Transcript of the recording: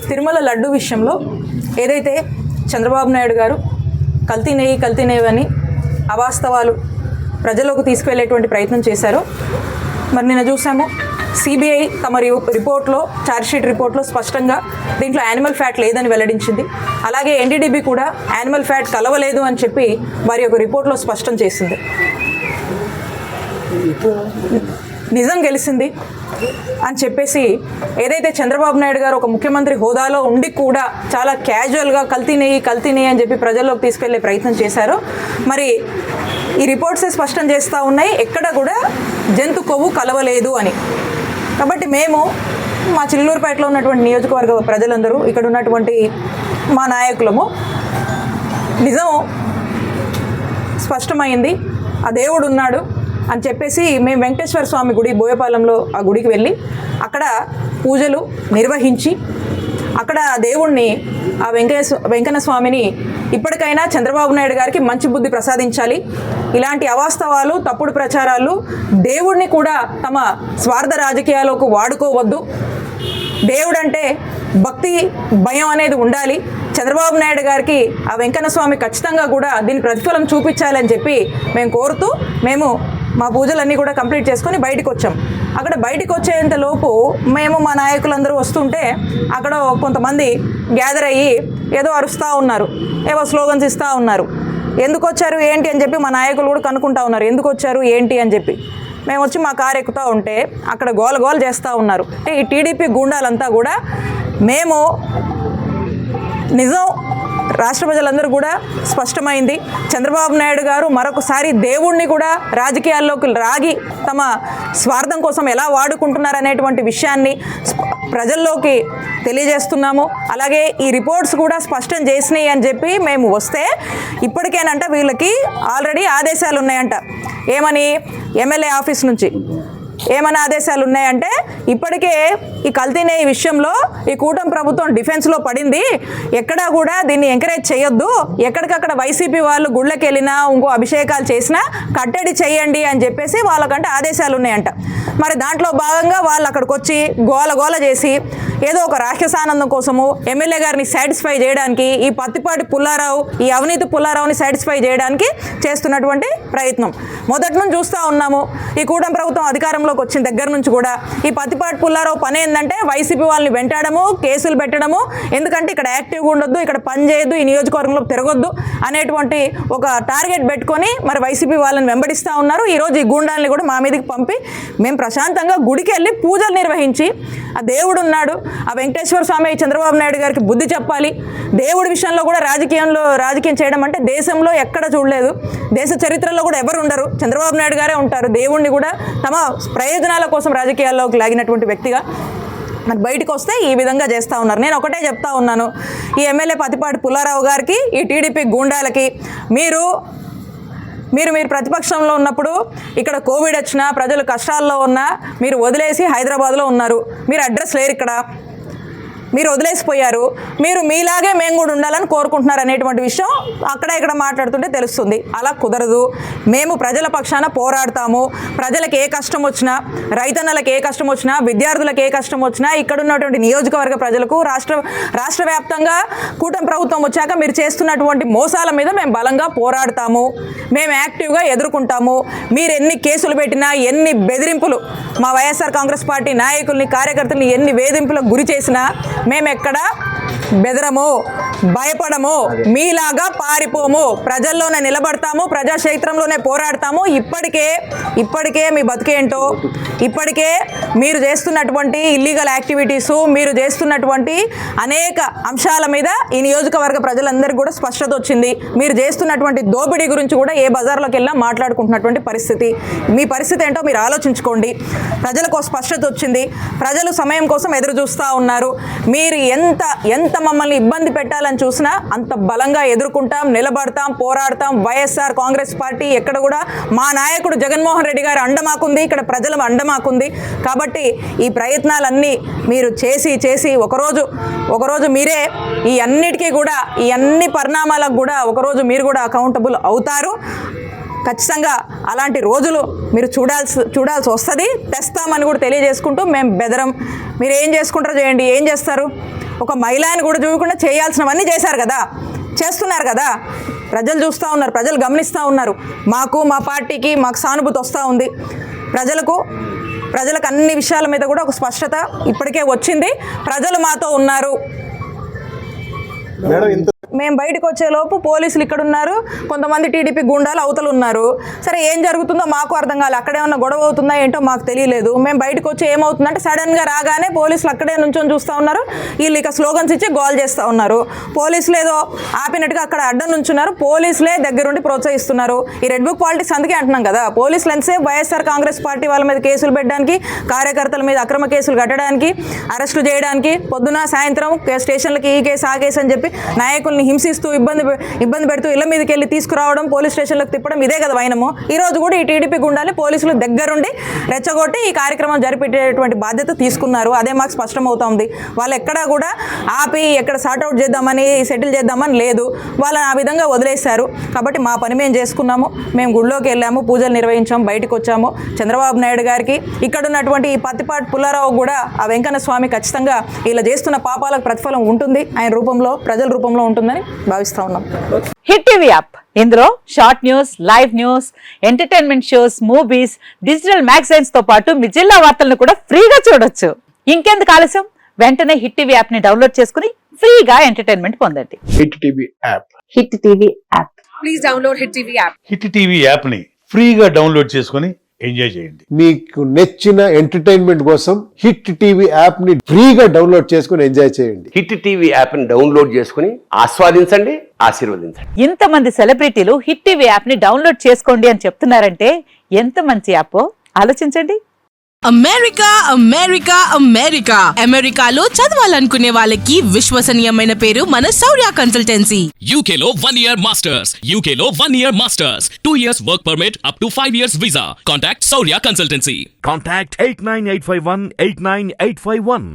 తిరుమల లడ్డు విషయంలో ఏదైతే చంద్రబాబు నాయుడు గారు కల్తీ నెయ్యి అని అవాస్తవాలు ప్రజల్లోకి తీసుకువెళ్ళేటువంటి ప్రయత్నం చేశారో మరి నిన్న చూసాము. సిబిఐ తమ రిపోర్ట్లో ఛార్జ్షీట్ రిపోర్ట్లో స్పష్టంగా దీంట్లో యానిమల్ ఫ్యాట్ లేదని వెల్లడించింది. అలాగే ఎన్డీడీబీ కూడా యానిమల్ ఫ్యాట్ కలవలేదు అని చెప్పి వారి యొక్క రిపోర్ట్లో స్పష్టం చేసింది. నిజం గెలిచింది అని చెప్పేసి ఏదైతే చంద్రబాబు నాయుడు గారు ఒక ముఖ్యమంత్రి హోదాలో ఉండి కూడా చాలా క్యాజువల్గా కల్తీ నెయ్యి అని చెప్పి ప్రజల్లోకి తీసుకెళ్లే ప్రయత్నం చేశారో మరి ఈ రిపోర్ట్సే స్పష్టం చేస్తూ ఉన్నాయి ఎక్కడ కూడా జంతు కొవ్వు కలవలేదు అని. కాబట్టి మేము మా చిల్లూరుపేటలో ఉన్నటువంటి నియోజకవర్గ ప్రజలందరూ ఇక్కడ ఉన్నటువంటి మా నాయకులము నిజం స్పష్టమైంది, ఆ దేవుడు ఉన్నాడు అని చెప్పేసి మేము వెంకటేశ్వర స్వామి గుడి బోయపాలెంలో ఆ గుడికి వెళ్ళి అక్కడ పూజలు నిర్వహించి అక్కడ దేవుణ్ణి ఆ వెంకన్న స్వామిని ఇప్పటికైనా చంద్రబాబు నాయుడు గారికి మంచి బుద్ధి ప్రసాదించాలి, ఇలాంటి అవాస్తవాలు తప్పుడు ప్రచారాలు దేవుడిని కూడా తమ స్వార్థ రాజకీయాలకు వాడుకోవద్దు, దేవుడంటే భక్తి భయం అనేది ఉండాలి, చంద్రబాబు నాయుడు గారికి ఆ వెంకన్న స్వామి ఖచ్చితంగా కూడా దీని ప్రతిఫలం చూపించాలని చెప్పి మేము కోరుతూ మేము మా పూజలన్నీ కూడా కంప్లీట్ చేసుకొని బయటకు వచ్చాం. అక్కడ బయటకు వచ్చేంత లోపు మేము మా నాయకులందరూ వస్తుంటే అక్కడ కొంతమంది గ్యాదర్ అయ్యి ఏదో అరుస్తూ ఉన్నారు, ఏవో స్లోగన్స్ ఇస్తూ ఉన్నారు. ఎందుకు వచ్చారు ఏంటి అని చెప్పి మా నాయకులు కూడా కనుక్కుంటా ఉన్నారు, ఎందుకు వచ్చారు ఏంటి అని చెప్పి. మేము వచ్చి మా కారు ఎక్కుతూ ఉంటే అక్కడ గోల చేస్తూ ఉన్నారు. అంటే ఈ టీడీపీ గూండాలంతా కూడా మేము నిజం రాష్ట్ర ప్రజలందరూ కూడా స్పష్టమైంది, చంద్రబాబు నాయుడు గారు మరొకసారి దేవుణ్ణి కూడా రాజకీయాల్లోకి రాగి తమ స్వార్థం కోసం ఎలా వాడుకుంటున్నారనేటువంటి విషయాన్ని ప్రజల్లోకి తెలియజేస్తున్నాము. అలాగే ఈ రిపోర్ట్స్ కూడా స్పష్టం చేసినాయి అని చెప్పి మేము వస్తే ఇప్పటికేనంట వీళ్ళకి ఆల్రెడీ ఆదేశాలు ఉన్నాయంట. ఏమని? ఎమ్మెల్యే ఆఫీస్ నుంచి ఏమైనా ఆదేశాలు ఉన్నాయంటే ఇప్పటికే ఈ కల్తీ నెయ్యి విషయంలో ఈ కూటమి ప్రభుత్వం డిఫెన్స్లో పడింది, ఎక్కడా కూడా దీన్ని ఎంకరేజ్ చేయొద్దు, ఎక్కడికక్కడ వైసీపీ వాళ్ళు గుళ్ళకి వెళ్ళినా ఇంకో అభిషేకాలు చేసినా కట్టడి చేయండి అని చెప్పేసి వాళ్ళకంటే ఆదేశాలు ఉన్నాయంట. మరి దాంట్లో భాగంగా వాళ్ళు అక్కడికి వచ్చి గోల చేసి ఏదో ఒక రాక్షసానందం కోసము ఎమ్మెల్యే గారిని సాటిస్ఫై చేయడానికి ఈ పత్తిపాటి పుల్లారావు ఈ అవినీతి పుల్లారావుని సాటిస్ఫై చేయడానికి చేస్తున్నటువంటి ప్రయత్నం మొదటి నుంచి చూస్తూ ఉన్నాము. ఈ కూటమి ప్రభుత్వం అధికారంలోకి వచ్చిన దగ్గర నుంచి కూడా ఈ పత్తిపాటి పుల్లారావు పని ఏంటంటే వైసీపీ వాళ్ళని వెంటాడము, కేసులు పెట్టడము, ఎందుకంటే ఇక్కడ యాక్టివ్గా ఉండొద్దు, ఇక్కడ పని చేయొద్దు, ఈ నియోజకవర్గంలో తిరగొద్దు అనేటువంటి ఒక టార్గెట్ పెట్టుకొని మరి వైసీపీ వాళ్ళని వెంబడిస్తూ ఉన్నారు. ఈరోజు ఈ గూండాలని కూడా మా మీదకి పంపి మేము ప్రశాంతంగా గుడికి వెళ్ళి పూజలు నిర్వహించి ఆ దేవుడు ఉన్నాడు, ఆ వెంకటేశ్వర స్వామి చంద్రబాబు నాయుడు గారికి బుద్ధి చెప్పాలి. దేవుడి విషయంలో కూడా రాజకీయం చేయడం అంటే దేశంలో ఎక్కడ చూడలేదు, దేశ చరిత్రలో కూడా ఎవరు ఉండరు, చంద్రబాబు నాయుడు గారే ఉంటారు. దేవుణ్ణి కూడా తమ ప్రయోజనాల కోసం రాజకీయాల్లోకి లాగినటువంటి వ్యక్తిగా మరి బయటకు వస్తే ఈ విధంగా చేస్తూ ఉన్నారు. నేను ఒకటే చెప్తా ఉన్నాను, ఈ ఎమ్మెల్యే పత్తిపాటి పుల్లారావు గారికి ఈ టీడీపీ గూండాలకి మీరు ప్రతిపక్షంలో ఉన్నప్పుడు ఇక్కడ కోవిడ్ వచ్చినా ప్రజలు కష్టాల్లో ఉన్నా మీరు వదిలేసి హైదరాబాద్లో ఉన్నారు, మీరు అడ్రస్ లేరు, ఇక్కడ మీరు వదిలేసిపోయారు, మీరు మీలాగే మేము కూడా ఉండాలని కోరుకుంటున్నారు అనేటువంటి విషయం అక్కడ ఇక్కడ మాట్లాడుతుంటే తెలుస్తుంది. అలా కుదరదు. మేము ప్రజల పక్షాన పోరాడతాము. ప్రజలకు ఏ కష్టం వచ్చినా, రైతన్నలకు ఏ కష్టం వచ్చినా, విద్యార్థులకు ఏ కష్టం వచ్చినా, ఇక్కడ ఉన్నటువంటి నియోజకవర్గ ప్రజలకు రాష్ట్ర వ్యాప్తంగా కూటమి ప్రభుత్వం వచ్చాక మీరు చేస్తున్నటువంటి మోసాల మీద మేము బలంగా పోరాడతాము, మేము యాక్టివ్గా ఎదుర్కొంటాము. మీరు ఎన్ని కేసులు పెట్టినా, ఎన్ని బెదిరింపులు మా వైఎస్ఆర్ కాంగ్రెస్ పార్టీ నాయకుల్ని కార్యకర్తల్ని ఎన్ని వేధింపులకు గురి చేసినా మేము ఎక్కడ బెదరము, భయపడము, మీలాగా పారిపోము, ప్రజల్లోనే నిలబడతాము, ప్రజాక్షేత్రంలోనే పోరాడతాము. ఇప్పటికే మీ బతికేంటో, ఇప్పటికే మీరు చేస్తున్నటువంటి ఇల్లీగల్ యాక్టివిటీసు, మీరు చేస్తున్నటువంటి అనేక అంశాల మీద ఈ నియోజకవర్గ ప్రజలందరికీ కూడా స్పష్టత వచ్చింది. మీరు చేస్తున్నటువంటి దోపిడీ గురించి కూడా ఏ బజార్లోకి వెళ్ళినా మాట్లాడుకుంటున్నటువంటి పరిస్థితి. మీ పరిస్థితి ఏంటో మీరు ఆలోచించుకోండి. ప్రజలకు స్పష్టత వచ్చింది, ప్రజలు సమయం కోసం ఎదురు చూస్తూ ఉన్నారు. మీరు ఎంత మమ్మల్ని ఇబ్బంది పెట్టాలని చూసినా అంత బలంగా ఎదుర్కొంటాం, నిలబడతాం, పోరాడతాం. వైఎస్ఆర్ కాంగ్రెస్ పార్టీ ఎక్కడ కూడా మా నాయకుడు జగన్మోహన్ రెడ్డి గారు అండమాకుంది, ఇక్కడ ప్రజల అండమాకుంది. కాబట్టి ఈ ప్రయత్నాలన్నీ మీరు చేసి ఒకరోజు మీరే ఈ అన్నిటికీ కూడా, ఈ అన్ని పరిణామాలకు కూడా ఒకరోజు మీరు కూడా అకౌంటబుల్ అవుతారు. ఖచ్చితంగా అలాంటి రోజులు మీరు చూడాల్సి వస్తుంది. తెస్తామని కూడా తెలియజేసుకుంటూ మేము బెదరం. మీరు ఏం చేసుకుంటారో చేయండి, ఏం చేస్తారు? ఒక మహిళని కూడా చూడకుండా చేయాల్సినవన్నీ చేశారు కదా, చేస్తున్నారు కదా. ప్రజలు చూస్తూ ఉన్నారు, ప్రజలు గమనిస్తూ ఉన్నారు. మాకు మా పార్టీకి మాకు సానుభూతి వస్తూ ఉంది. ప్రజలకు అన్ని విషయాల మీద కూడా ఒక స్పష్టత ఇప్పటికే వచ్చింది. ప్రజలు మాతో ఉన్నారు. మేము బయటకు వచ్చేలోపు పోలీసులు ఇక్కడ ఉన్నారు, కొంతమంది టీడీపీ గుండాలు అవతలు ఉన్నారు. సరే ఏం జరుగుతుందో మాకు అర్థం కాలేదు. అక్కడే ఉన్న గొడవ అవుతుందా ఏంటో మాకు తెలియలేదు. మేము బయటకు వచ్చి ఏమవుతుందంటే సడన్గా రాగానే పోలీసులు అక్కడే నుంచొని చూస్తూ ఉన్నారు. వీళ్ళు ఇక స్లోగన్స్ ఇచ్చి గోల్ చేస్తూ ఉన్నారు. పోలీసులు ఏదో ఆపినట్టుగా అక్కడ అడ్డం నుంచున్నారు. పోలీసులే దగ్గరుండి ప్రోత్సహిస్తున్నారు. ఈ రెడ్ బుక్ పాలిటిక్స్ అందుకే అంటున్నాం కదా. పోలీసులు ఎంతసేపు వైఎస్ఆర్ కాంగ్రెస్ పార్టీ వాళ్ళ మీద కేసులు పెట్టడానికి, కార్యకర్తల మీద అక్రమ కేసులు కట్టడానికి, అరెస్టులు చేయడానికి, పొద్దున సాయంత్రం స్టేషన్లకి ఈ కేసు ఆ కేసు అని చెప్పి నాయకుల్ని హింసిస్తూ ఇబ్బంది పెడుతూ ఇళ్ల మీదకి వెళ్ళి తీసుకురావడం, పోలీస్ స్టేషన్లకు తిప్పడం, ఇదే కదా వైనము. ఈరోజు కూడా ఈ టీడీపీ గుండాలి పోలీసులు దగ్గరుండి రెచ్చగొట్టి ఈ కార్యక్రమం జరిపేటటువంటి బాధ్యత తీసుకున్నారు. అదే మాకు స్పష్టమవుతుంది. వాళ్ళు ఎక్కడా కూడా ఆపి ఎక్కడ సార్ట్అవుట్ చేద్దామని సెటిల్ చేద్దామని లేదు. వాళ్ళని ఆ విధంగా వదిలేశారు. కాబట్టి మా పని మేము చేసుకున్నాము. మేము గుడిలోకి వెళ్ళాము, పూజలు నిర్వహించాము, బయటకు వచ్చాము. చంద్రబాబు నాయుడు గారికి ఇక్కడ ఉన్నటువంటి ఈ పత్తిపాటి పుల్లారావు కూడా ఆ వెంకన్న స్వామి ఖచ్చితంగా ఇలా చేస్తున్న పాపాలకు ప్రతిఫలం ఉంటుంది, ఆయన రూపంలో, ప్రజల రూపంలో ఉంటుందని భావిస్తా ఉన్నాం. హిట్ టీవీ యాప్, ఇందులో short news, live news, entertainment shows, movies, digital magazines తో పాటు మీ జిల్లా వార్తలను కూడా ఫ్రీగా చూడొచ్చు. ఇంకెందుకు ఆలస్యం, వెంటనే హిట్ టీవీ యాప్ ని డౌన్లోడ్ చేసుకుని ఫ్రీగా ఎంటర్టైన్మెంట్ పొందండి. Hit TV app. Hit TV app. Please download hit TV app. Hit TV app ని ఫ్రీగా డౌన్లోడ్ చేసుకుని ఎంజాయ్ చేయండి. మీకు నచ్చిన ఎంటర్టైన్మెంట్ కోసం హిట్ టీవీ యాప్ ని ఫ్రీగా డౌన్లోడ్ చేసుకుని ఎంజాయ్ చేయండి. హిట్ టీవీ యాప్ ని డౌన్లోడ్ చేసుకుని ఆస్వాదించండి, ఆశీర్వదించండి. ఇంతమంది సెలబ్రిటీలు హిట్ టీవీ యాప్ ని డౌన్లోడ్ చేసుకోండి అని చెప్తున్నారంటే ఎంత మంచి యాప్ ఆలోచించండి. అమెరికా అమెరికాలో చదవాలనుకునే వాళ్ళకి విశ్వసనీయమైన పేరు మన శౌర్య కన్సల్టెన్సీ. UK లో 1 year masters, UK లో 1 year masters, 2 years work permit up to 5 years visa. Contact Saurya Consultancy. Contact 89851 89851.